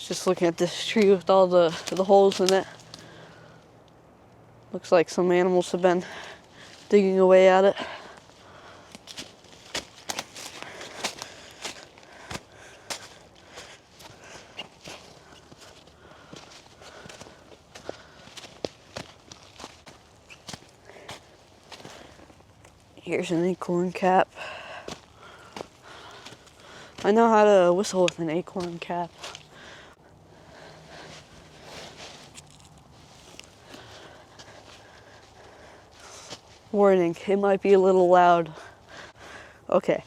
Just looking at this tree with all the holes in it. Looks like some animals have been digging away at it. Here's an acorn cap. I know how to whistle with an acorn cap. Warning, it might be a little loud. Okay.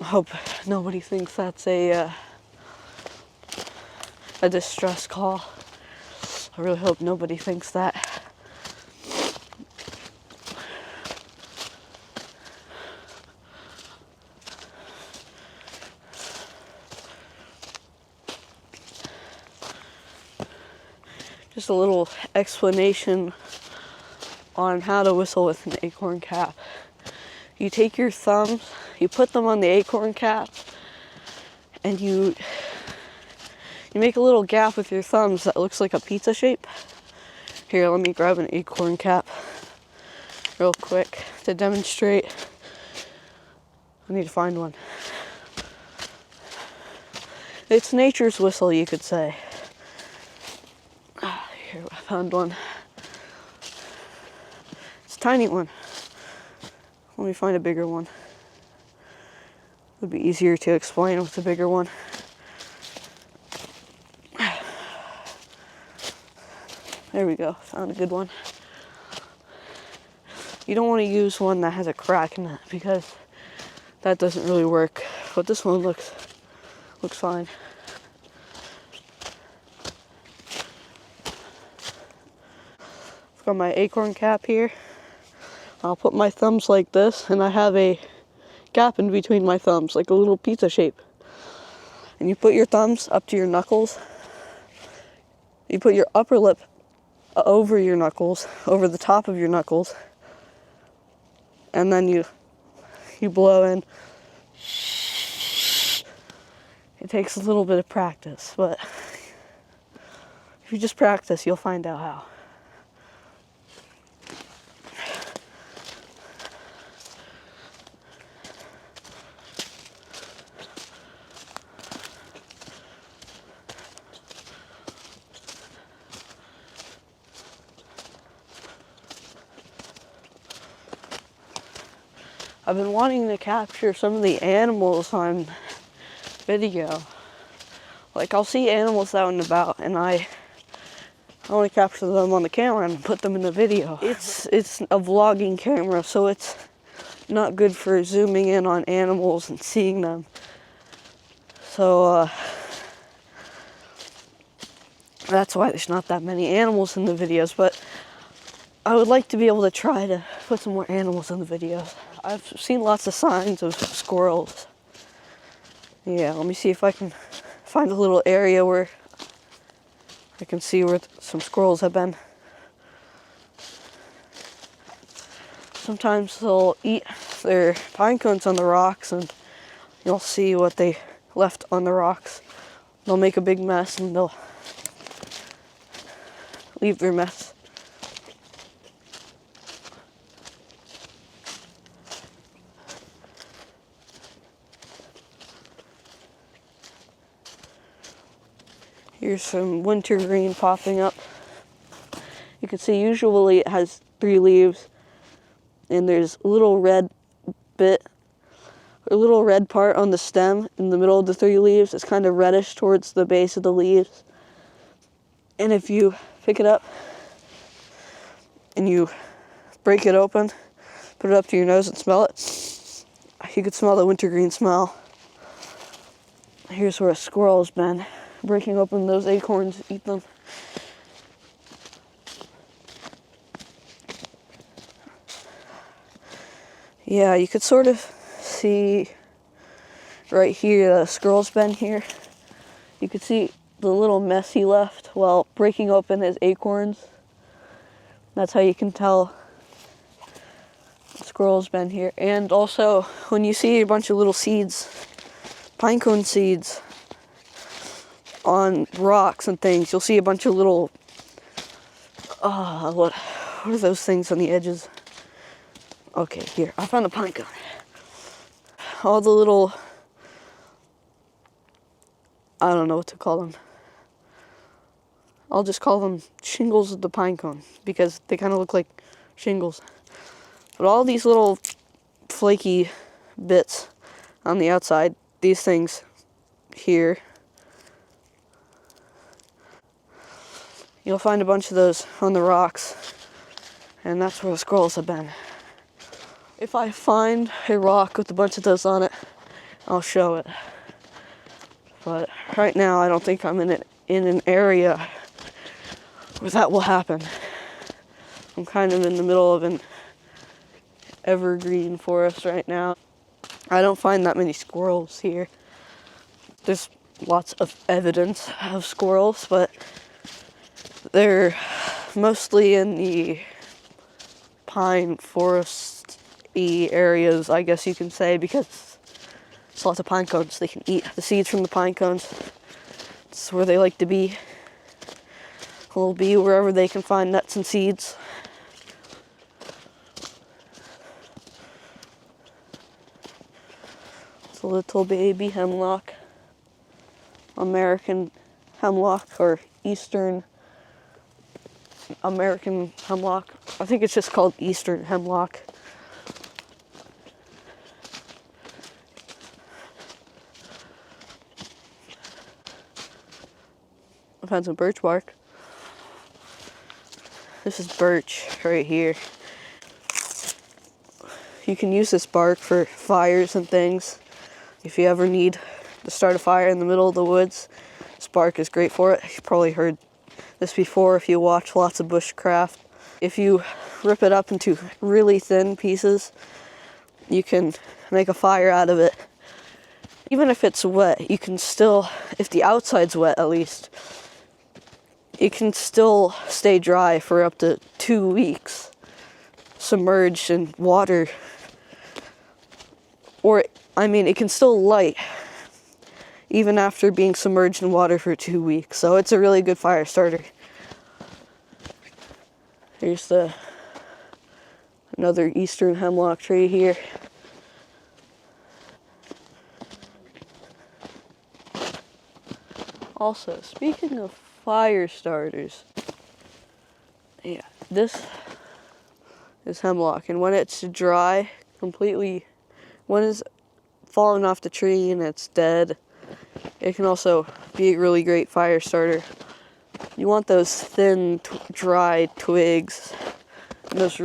I hope nobody thinks that's a distress call. I really hope nobody thinks that. Just a little explanation on how to whistle with an acorn cap. You take your thumbs, you put them on the acorn cap, and you make a little gap with your thumbs that looks like a pizza shape. Here, let me grab an acorn cap real quick to demonstrate. I need to find one. It's nature's whistle, you could say. Here, I found one. It's a tiny one. Let me find a bigger one. It would be easier to explain with a bigger one. There we go, found a good one. You don't want to use one that has a crack in it because that doesn't really work. But this one looks fine. I've got my acorn cap here. I'll put my thumbs like this, and I have a gap in between my thumbs, like a little pizza shape. And you put your thumbs up to your knuckles. You put your upper lip over your knuckles, over the top of your knuckles. And then you blow in. It takes a little bit of practice, but if you just practice, you'll find out how. I've been wanting to capture some of the animals on video. Like, I'll see animals out and about, and I only capture them on the camera and put them in the video. It's a vlogging camera, so it's not good for zooming in on animals and seeing them. So, that's why there's not that many animals in the videos, but I would like to be able to try to put some more animals in the videos. I've seen lots of signs of squirrels. Yeah, let me see if I can find a little area where I can see where some squirrels have been. Sometimes they'll eat their pine cones on the rocks, and you'll see what they left on the rocks. They'll make a big mess, and they'll leave their mess. Here's some wintergreen popping up. You can see usually it has 3 leaves, and there's a little red bit, a little red part on the stem in the middle of the 3 leaves. It's kind of reddish towards the base of the leaves. And if you pick it up and you break it open, put it up to your nose and smell it, you could smell the wintergreen smell. Here's where a squirrel's been. Breaking open those acorns, eat them. Yeah, you could sort of see right here, the squirrel's been here. You could see the little mess he left while breaking open his acorns. That's how you can tell the squirrel squirrel's been here. And also, when you see a bunch of little seeds, pinecone seeds, on rocks and things, you'll see a bunch of little, what are those things on the edges? Okay, here, I found a pinecone. All the little, I don't know what to call them. I'll just call them shingles of the pinecone because they kind of look like shingles. But all these little flaky bits on the outside, these things here, you'll find a bunch of those on the rocks, and that's where the squirrels have been. If I find a rock with a bunch of those on it, I'll show it. But right now, I don't think I'm in an area where that will happen. I'm kind of in the middle of an evergreen forest right now. I don't find that many squirrels here. There's lots of evidence of squirrels, but they're mostly in the pine forest-y areas, I guess you can say, because there's lots of pine cones. They can eat the seeds from the pine cones. It's where they like to be. They'll be wherever they can find nuts and seeds. It's a little baby hemlock. American hemlock, or Eastern American hemlock. I think it's just called Eastern hemlock. I found some birch bark. This is birch right here. You can use this bark for fires and things. If you ever need to start a fire in the middle of the woods, this bark is great for it. You've probably heard this before if you watch lots of Bushcraft. If you rip it up into really thin pieces, you can make a fire out of it. Even if it's wet, you can still, if the outside's wet at least, it can still stay dry for up to 2 weeks, submerged in water. Or, I mean, it can still light even after being submerged in water for 2 weeks. So it's a really good fire starter. Here's another Eastern hemlock tree here. Also, speaking of fire starters, yeah, this is hemlock, and when it's dry completely, when it's fallen off the tree and it's dead, it can also be a really great fire starter. You want those thin, dry twigs. And those are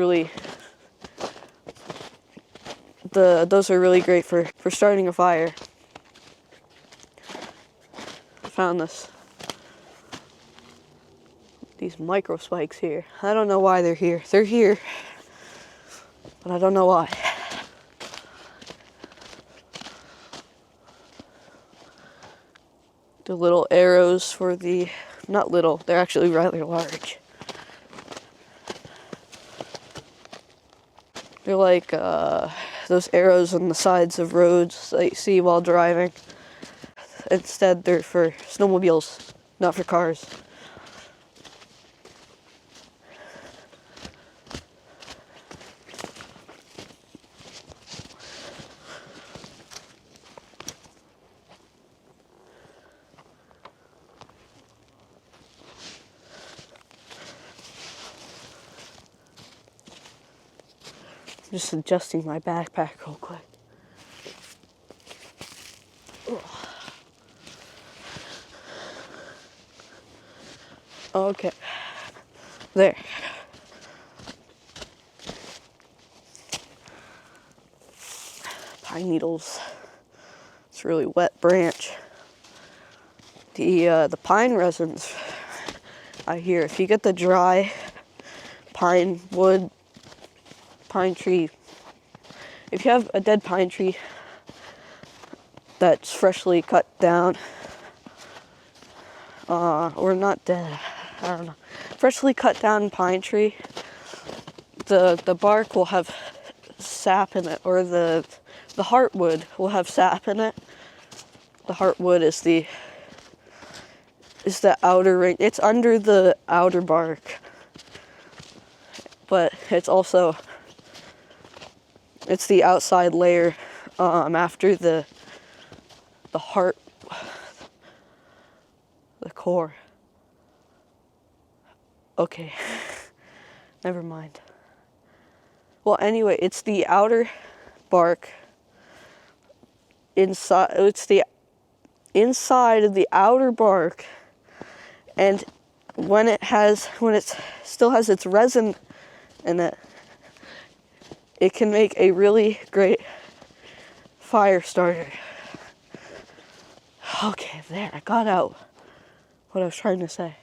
really great for starting a fire. I found these micro spikes here. I don't know why they're here. They're here, but I don't know why. The little arrows for the, not little, they're actually rather large. They're like those arrows on the sides of roads that you see while driving. Instead, they're for snowmobiles, not for cars. Just adjusting my backpack real quick. Okay. There. Pine needles. It's a really wet branch. The pine resins, I hear, if you get the dry pine wood, pine tree, if you have a dead pine tree that's freshly cut down, or not dead, I don't know, freshly cut down pine tree, the bark will have sap in it, or the heartwood will have sap in it. The heartwood is the outer ring. It's under the outer bark, but it's the outside layer after the heart, the core. Okay, never mind. Well, anyway, it's the outer bark inside. It's the inside of the outer bark, and when it still has its resin in it, it can make a really great fire starter. Okay, there, I got out what I was trying to say.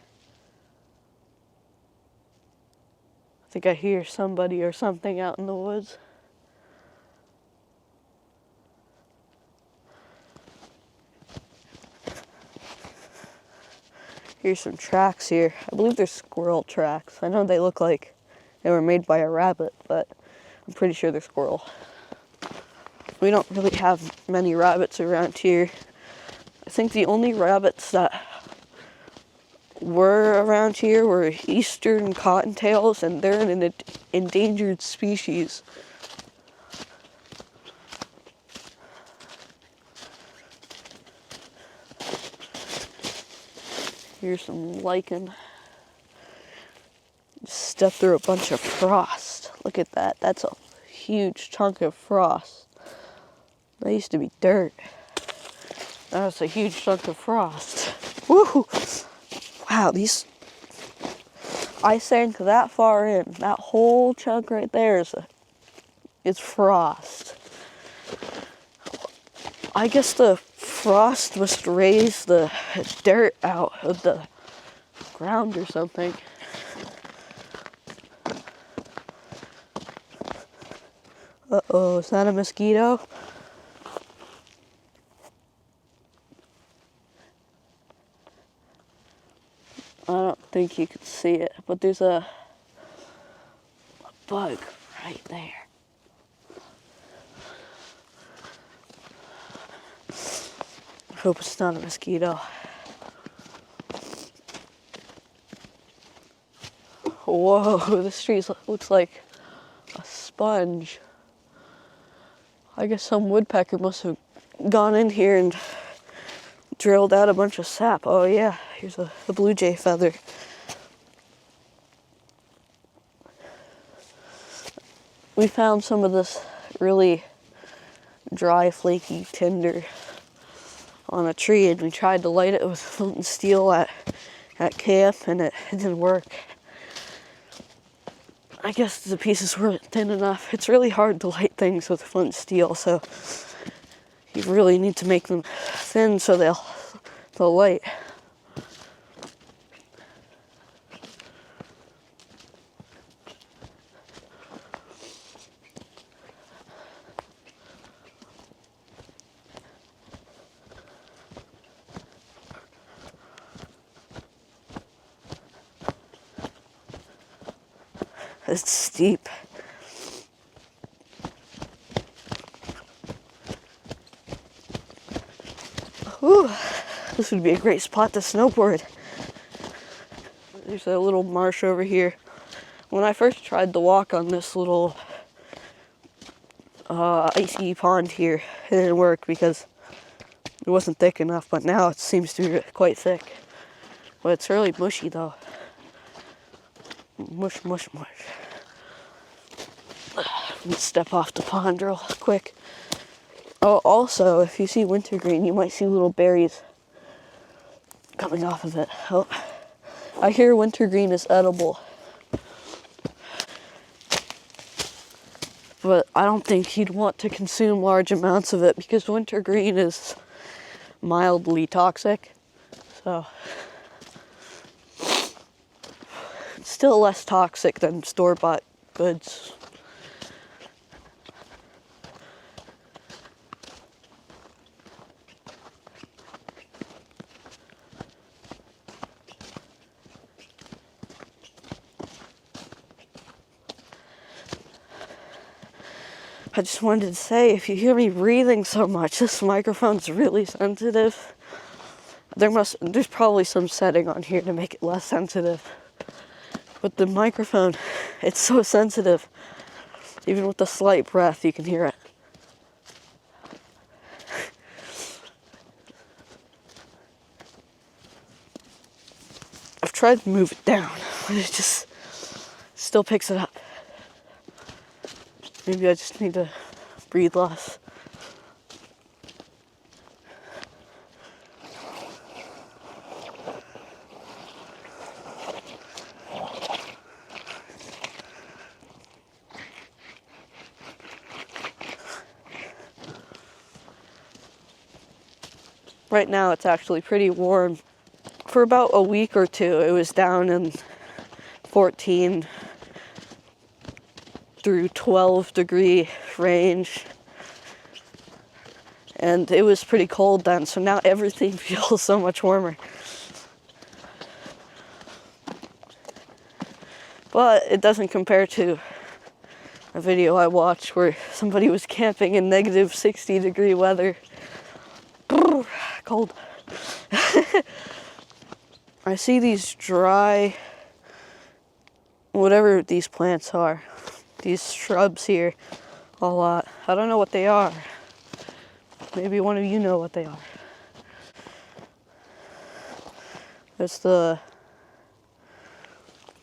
I think I hear somebody or something out in the woods. Here's some tracks here. I believe they're squirrel tracks. I know they look like they were made by a rabbit, but I'm pretty sure they're squirrel. We don't really have many rabbits around here. I think the only rabbits that were around here were eastern cottontails, and they're an endangered species. Here's some lichen. Just stepped through a bunch of frost. Look at that. That's a huge chunk of frost. That used to be dirt. That's a huge chunk of frost. Woo! Wow, I sank that far in. That whole chunk right there it's frost. I guess the frost must raise the dirt out of the ground or something. Uh-oh, is that a mosquito? I don't think you can see it, but there's a bug right there. I hope it's not a mosquito. Whoa, this tree looks like a sponge. I guess some woodpecker must have gone in here and drilled out a bunch of sap. Oh yeah, here's the blue jay feather. We found some of this really dry, flaky tinder on a tree, and we tried to light it with flint and steel at camp, and it didn't work. I guess the pieces weren't thin enough. It's really hard to light things with flint and steel, so you really need to make them thin so they'll light. It's steep. Whew. This would be a great spot to snowboard. There's a little marsh over here. When I first tried to walk on this little icy pond here, it didn't work because it wasn't thick enough, but now it seems to be quite thick. But it's really mushy though. Mush, mush, mush. Let's step off the pond real quick. Oh, also, if you see wintergreen, you might see little berries coming off of it. Oh, I hear wintergreen is edible. But I don't think you'd want to consume large amounts of it because wintergreen is mildly toxic. So, it's still less toxic than store-bought goods. I just wanted to say, if you hear me breathing so much, this microphone's really sensitive. There's probably some setting on here to make it less sensitive. But the microphone, it's so sensitive. Even with the slight breath, you can hear it. I've tried to move it down, but it just still picks it up. Maybe I just need to breathe less. Right now it's actually pretty warm. For about a week or two, it was down in 14 through 12 degree range. And it was pretty cold then, so now everything feels so much warmer. But it doesn't compare to a video I watched where somebody was camping in negative 60 degree weather. Cold. I see these dry, whatever these plants are, these shrubs here, a lot. I don't know what they are. Maybe one of you know what they are. It's the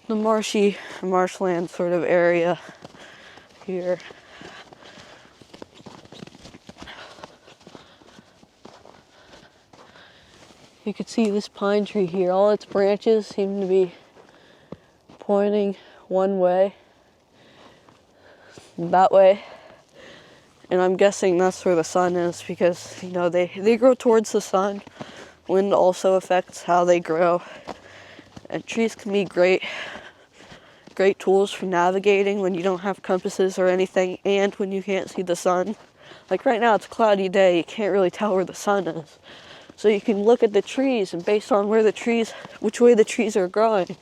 marshland sort of area here. You can see this pine tree here. All its branches seem to be pointing one way, that way. And I'm guessing that's where the sun is because, you know, they grow towards the sun. Wind also affects how they grow. And trees can be great tools for navigating when you don't have compasses or anything and when you can't see the sun. Like right now it's a cloudy day, you can't really tell where the sun is. So you can look at the trees, and based on which way the trees are growing,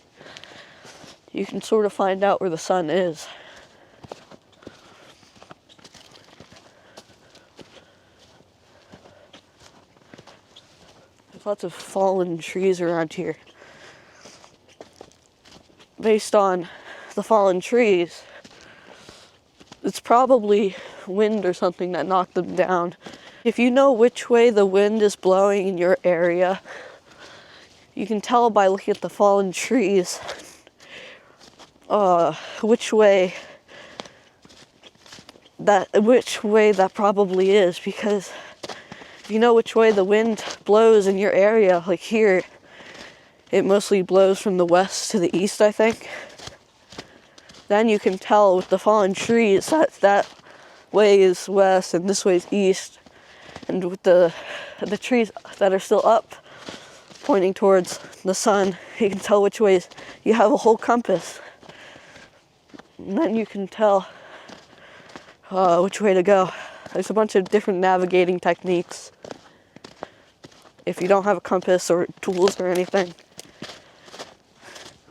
you can sort of find out where the sun is. There's lots of fallen trees around here. Based on the fallen trees, it's probably wind or something that knocked them down. If you know which way the wind is blowing in your area, you can tell by looking at the fallen trees which way that probably is, because if you know which way the wind blows in your area, like here, it mostly blows from the west to the east, I think. Then you can tell with the fallen trees that way is west and this way is east. And with the trees that are still up, pointing towards the sun, you can tell which ways. You have a whole compass. And then you can tell which way to go. There's a bunch of different navigating techniques if you don't have a compass or tools or anything.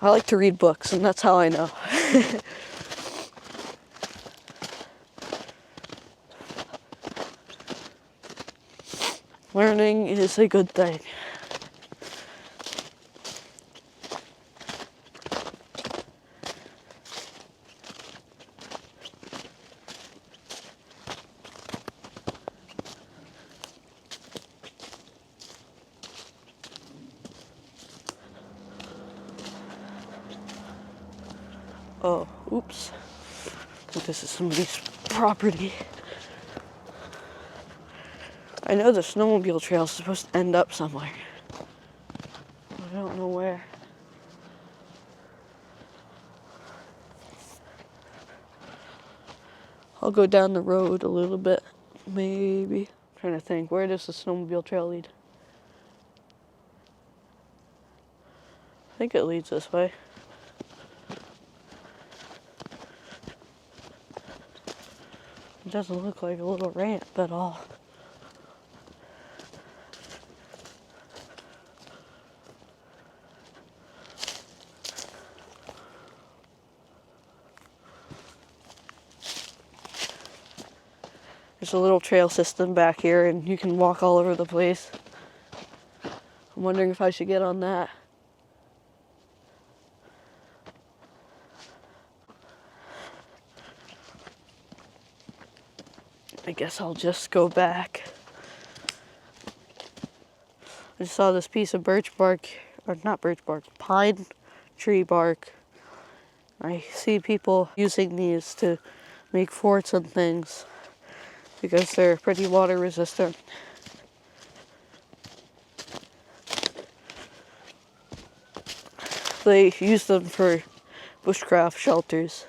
I like to read books, and that's how I know. Learning is a good thing. Oh, oops. I think this is somebody's property. I know the snowmobile trail is supposed to end up somewhere. I don't know where. I'll go down the road a little bit, maybe. I'm trying to think, where does the snowmobile trail lead? I think it leads this way. It doesn't look like a little ramp at all. There's a little trail system back here, and you can walk all over the place. I'm wondering if I should get on that. I guess I'll just go back. I just saw this piece of birch bark, or not birch bark, pine tree bark. I see people using these to make forts and things because they're pretty water resistant. They use them for bushcraft shelters.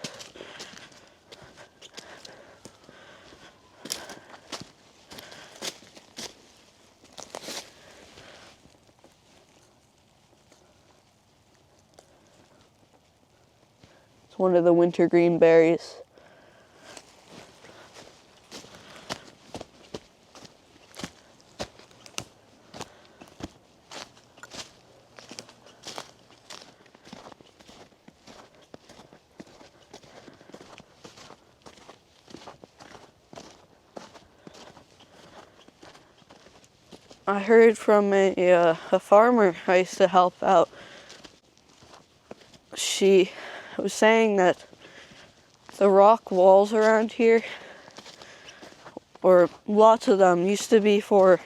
It's one of the wintergreen berries. I heard from a farmer I used to help out. She was saying that the rock walls around here, or lots of them, used to be for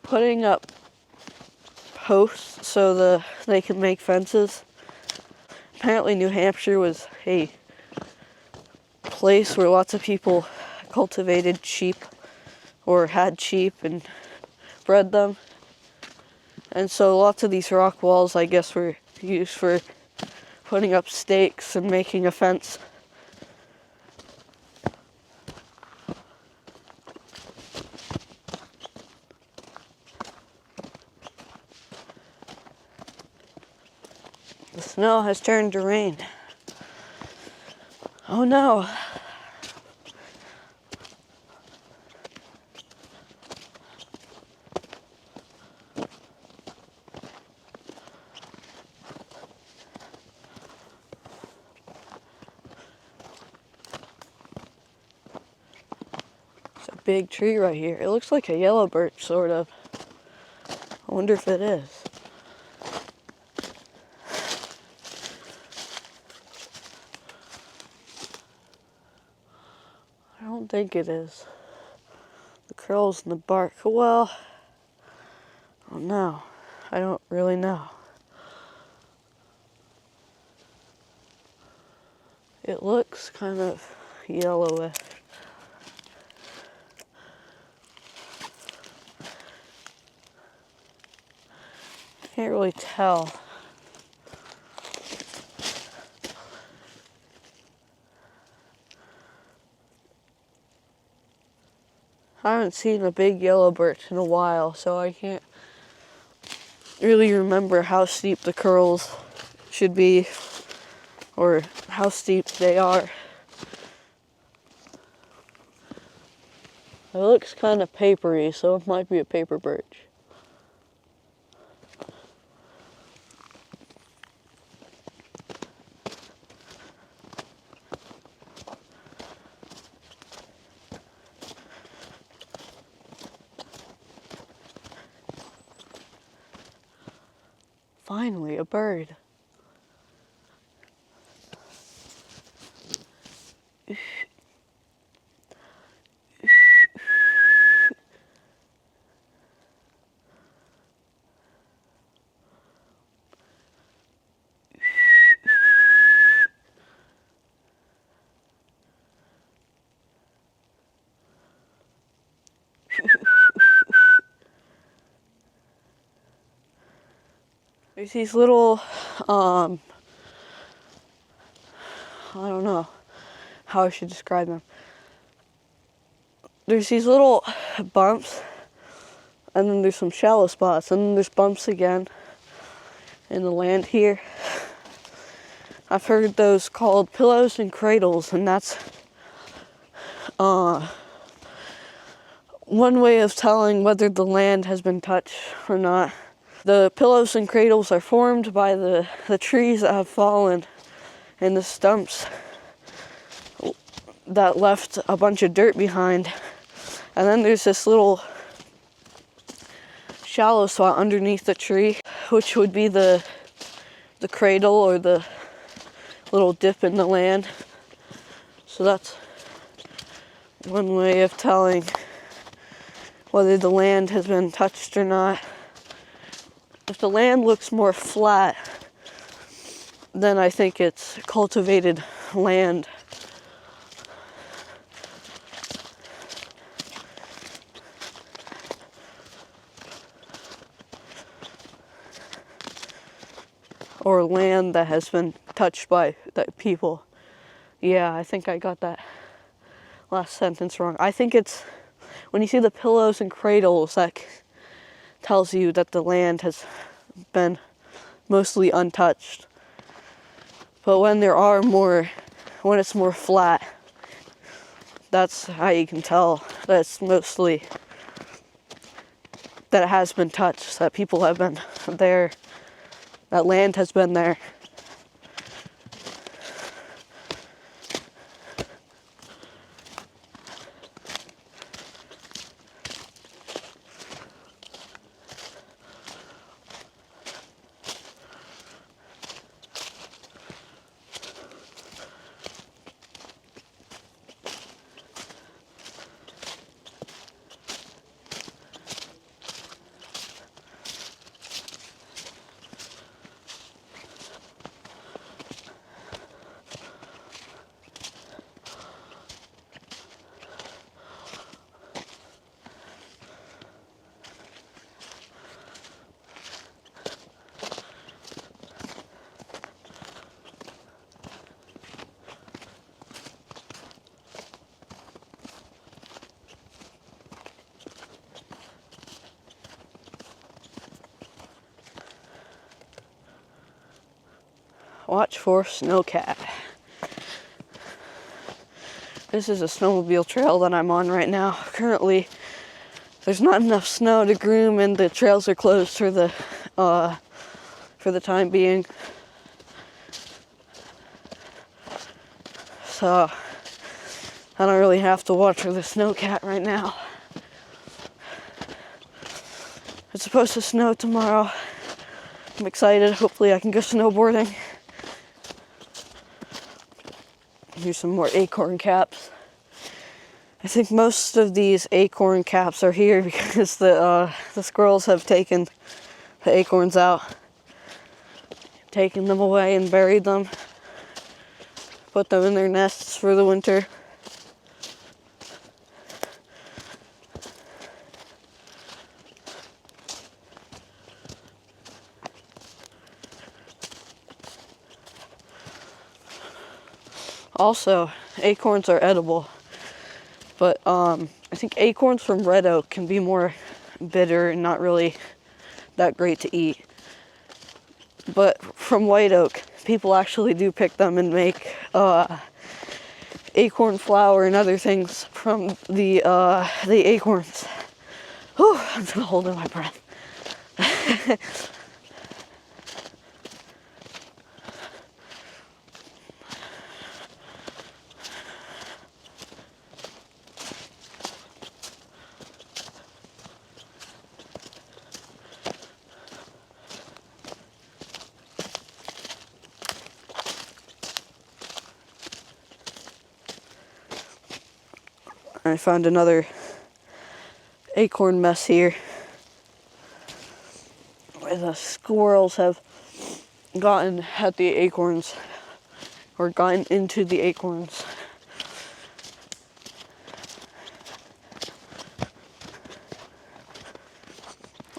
putting up posts so they could make fences. Apparently New Hampshire was a place where lots of people cultivated sheep or had sheep and bred them. And so lots of these rock walls, I guess, were used for putting up stakes and making a fence. The snow has turned to rain. Oh no. Big tree right here. It looks like a yellow birch, sort of. I wonder if it is. I don't think it is. The curls in the bark. Well, I don't know. I don't really know. It looks kind of yellowish. Can't really tell. I haven't seen a big yellow birch in a while, so I can't really remember how steep the curls should be or how steep they are. It looks kind of papery, so it might be a paper birch. Finally, a bird. There's these little, I don't know how I should describe them. There's these little bumps, and then there's some shallow spots, and then there's bumps again in the land here. I've heard those called pillows and cradles, and that's one way of telling whether the land has been touched or not. The pillows and cradles are formed by the trees that have fallen and the stumps that left a bunch of dirt behind. And then there's this little shallow spot underneath the tree, which would be the cradle or the little dip in the land. So that's one way of telling whether the land has been touched or not. If the land looks more flat, then I think it's cultivated land. Or land that has been touched by people. Yeah, I think I got that last sentence wrong. I think it's when you see the pillows and cradles, that tells you that the land has been mostly untouched. But when it's more flat, that's how you can tell that it's mostly, that it has been touched, that people have been there, that land has been there. Watch for snowcat. This is a snowmobile trail that I'm on right now. Currently, there's not enough snow to groom, and the trails are closed for the time being. So I don't really have to watch for the snowcat right now. It's supposed to snow tomorrow. I'm excited. Hopefully I can go snowboarding. Here's some more acorn caps. I think most of these acorn caps are here because the squirrels have taken the acorns out, taken them away and buried them, put them in their nests for the winter. Also, acorns are edible, but I think acorns from red oak can be more bitter and not really that great to eat. But from white oak, people actually do pick them and make acorn flour and other things from the acorns. Whew, I'm still holding my breath. I found another acorn mess here where the squirrels have gotten at the acorns or gotten into the acorns.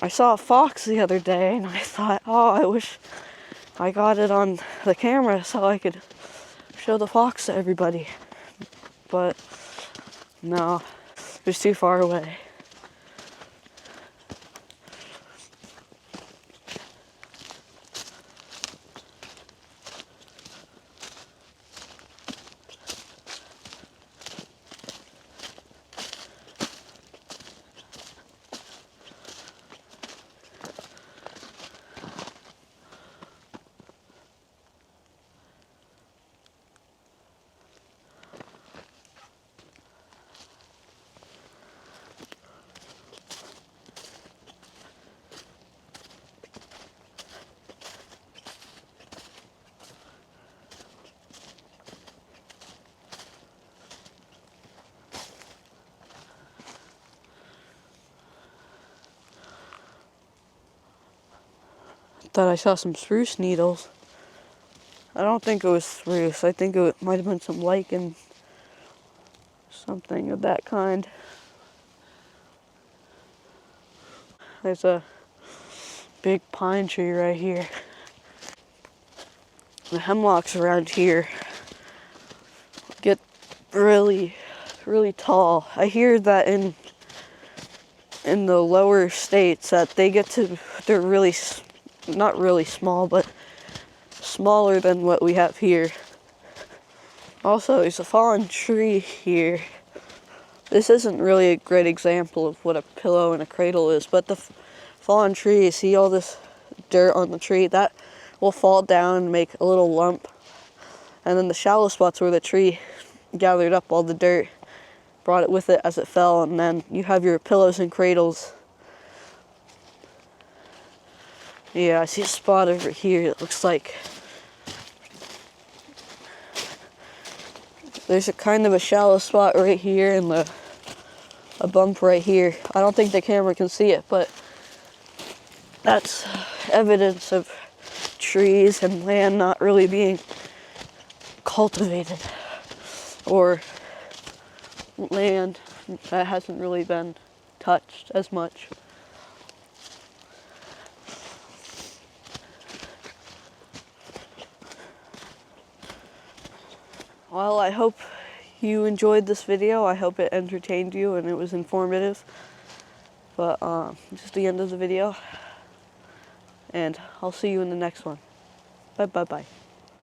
I saw a fox the other day and I thought, oh, I wish I got it on the camera so I could show the fox to everybody. But no, it was too far away. Thought I saw some spruce needles. I don't think it was spruce. I think it might have been some lichen, something of that kind. There's a big pine tree right here. The hemlocks around here get really, really tall. I hear that in the lower states that they're really, not really small, but smaller than what we have here. Also, there's a fallen tree here. This isn't really a great example of what a pillow and a cradle is, but the fallen tree, you see all this dirt on the tree, that will fall down and make a little lump. And then the shallow spots where the tree gathered up all the dirt, brought it with it as it fell, and then you have your pillows and cradles. Yeah, I see a spot over here. It looks like there's a kind of a shallow spot right here and a bump right here. I don't think the camera can see it, but that's evidence of trees and land not really being cultivated, or land that hasn't really been touched as much. Well, I hope you enjoyed this video. I hope it entertained you and it was informative. But this is the end of the video, and I'll see you in the next one. Bye.